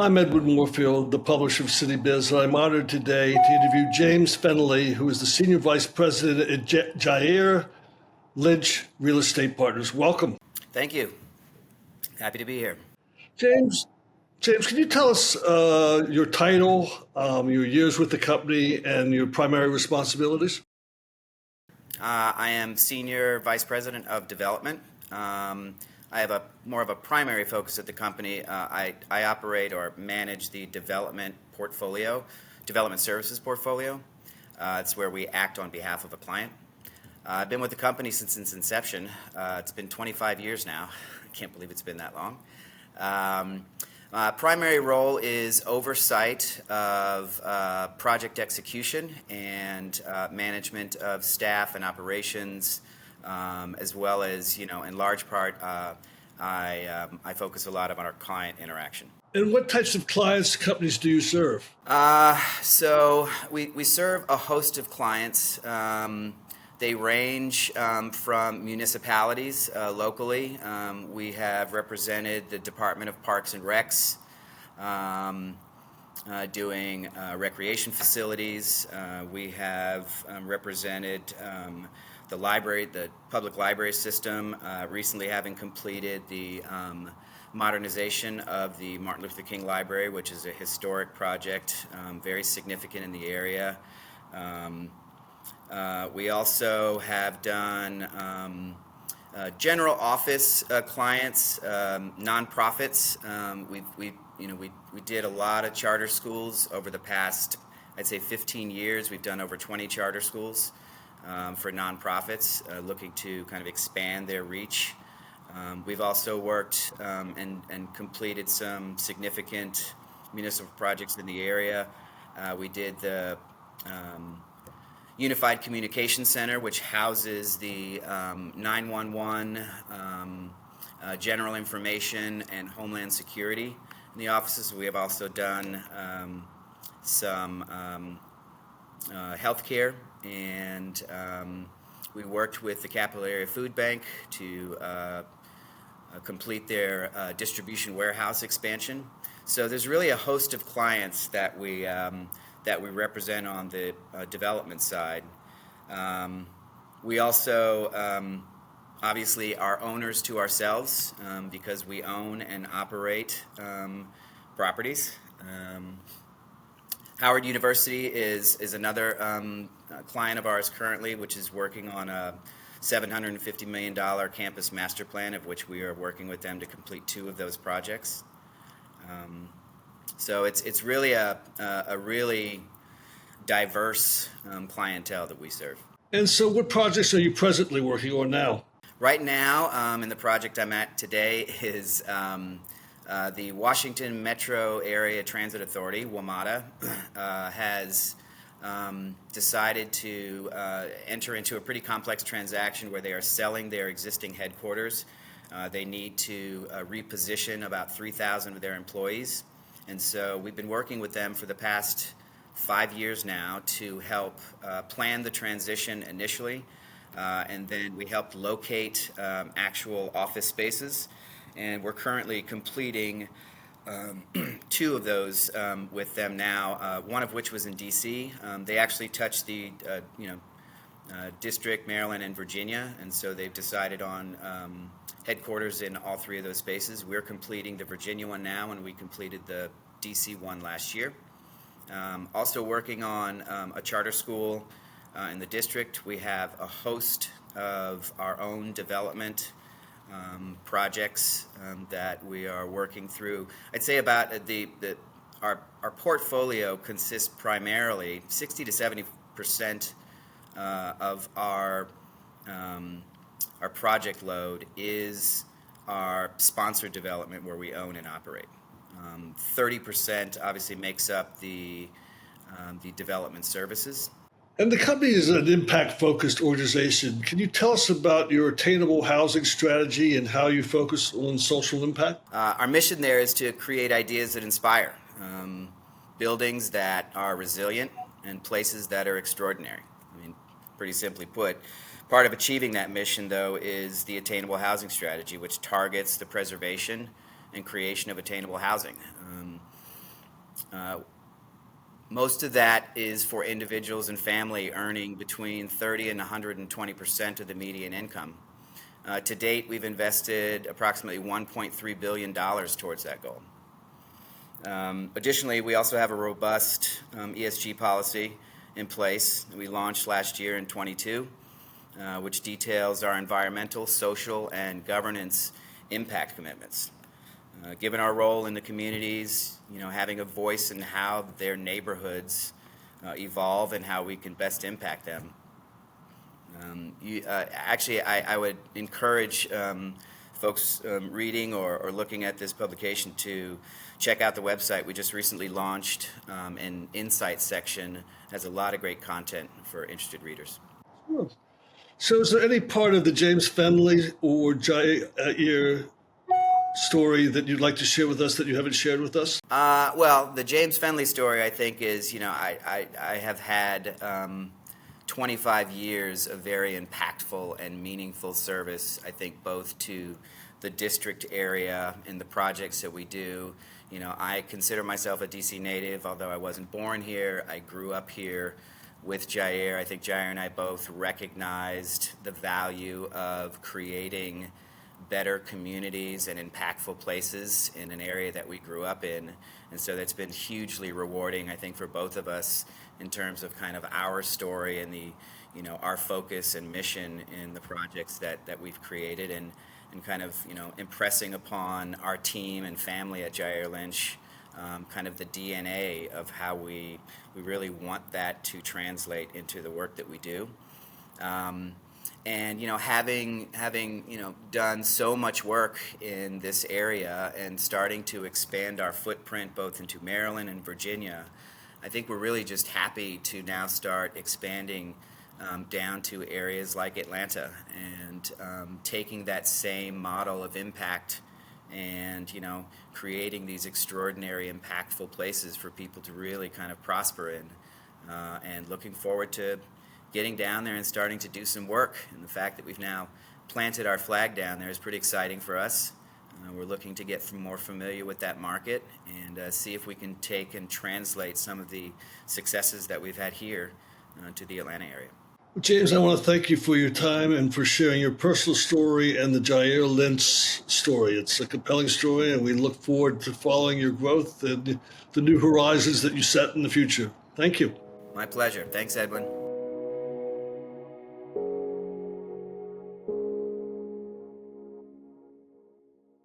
I'm Edward Moorfield, the publisher of Citybiz, and I'm honored today to interview James Fennelly, who is the Senior Vice President at Jair Lynch Real Estate Partners. Welcome. Thank you. Happy to be here. James, can you tell us your title, your years with the company, and your primary responsibilities? I am Senior Vice President of Development. I have more of a primary focus at the company. I operate or manage the development services portfolio. It's where we act on behalf of a client. I've been with the company since its inception. It's been 25 years now. I can't believe it's been that long. Primary role is oversight of project execution and management of staff and operations, as well as, in large part, I focus a lot on our client interaction. And what types of clients, companies do you serve? So we serve a host of clients. They range from municipalities locally. We have represented the Department of Parks and Recs, doing recreation facilities. We have represented the library, the public library system, recently having completed the modernization of the Martin Luther King Library, which is a historic project, very significant in the area. We also have done general office clients, nonprofits. We did a lot of charter schools over the past, I'd say, 15 years. We've done over 20 charter schools for nonprofits looking to kind of expand their reach. We've also worked and completed some significant municipal projects in the area. We did the Unified Communication Center, which houses the 911, general information, and homeland security in the offices. We have also done some healthcare, and we worked with the Capital Area Food Bank to complete their distribution warehouse expansion. So there's really a host of clients that we represent on the development side. We also obviously are owners to ourselves because we own and operate properties. Howard University is another client of ours currently, which is working on a $750 million campus master plan, of which we are working with them to complete 2 of those projects. So it's really a really diverse clientele that we serve. And so what projects are you presently working on now? Right now, in the project I'm at today is the Washington Metro Area Transit Authority, WMATA, has decided to enter into a pretty complex transaction where they are selling their existing headquarters. They need to reposition about 3,000 of their employees. And so we've been working with them for the past 5 years now to help plan the transition initially, and then we helped locate actual office spaces. And we're currently completing 2 of those with them now, one of which was in D.C. They actually touched the District, Maryland, and Virginia, and so they've decided on headquarters in all 3 of those spaces. We're completing the Virginia one now, and we completed the DC one last year. Also working on a charter school in the district. We have a host of our own development projects that we are working through. I'd say about our portfolio consists primarily 60 to 70% of our project load is our sponsored development where we own and operate. 30% obviously makes up the development services. And the company is an impact-focused organization. Can you tell us about your attainable housing strategy and how you focus on social impact? Our mission there is to create ideas that inspire, buildings that are resilient, and places that are extraordinary. I mean, pretty simply put, part of achieving that mission, though, is the attainable housing strategy, which targets the preservation and creation of attainable housing. Most of that is for individuals and family earning between 30 and 120% of the median income. To date, we've invested approximately $1.3 billion towards that goal. Additionally, we also have a robust ESG policy in place that we launched last year in 22, which details our environmental, social, and governance impact commitments. Given our role in the communities, having a voice in how their neighborhoods evolve and how we can best impact them. I would encourage folks reading or looking at this publication to check out the website. We just recently launched an insights section. Has a lot of great content for interested readers. So is there any part of the James Fennelly or Jair story that you'd like to share with us that you haven't shared with us? Well, the James Fennelly story, I think, is, I have had 25 years of very impactful and meaningful service, I think, both to the district area and the projects that we do. I consider myself a DC native, although I wasn't born here. I grew up here with Jair. I think Jair and I both recognized the value of creating better communities and impactful places in an area that we grew up in. And so that's been hugely rewarding, I think, for both of us in terms of kind of our story and the, our focus and mission in the projects that we've created, and kind of, impressing upon our team and family at Jair Lynch kind of the DNA of how we really want that to translate into the work that we do. And having done so much work in this area and starting to expand our footprint both into Maryland and Virginia, I think we're really just happy to now start expanding down to areas like Atlanta and taking that same model of impact and creating these extraordinary, impactful places for people to really kind of prosper in, and looking forward to getting down there and starting to do some work. And the fact that we've now planted our flag down there is pretty exciting for us. We're looking to get more familiar with that market and see if we can take and translate some of the successes that we've had here to the Atlanta area. James, I want to thank you for your time and for sharing your personal story and the Jair Lynch story. It's a compelling story, and we look forward to following your growth and the new horizons that you set in the future. Thank you. My pleasure. Thanks, Edwin.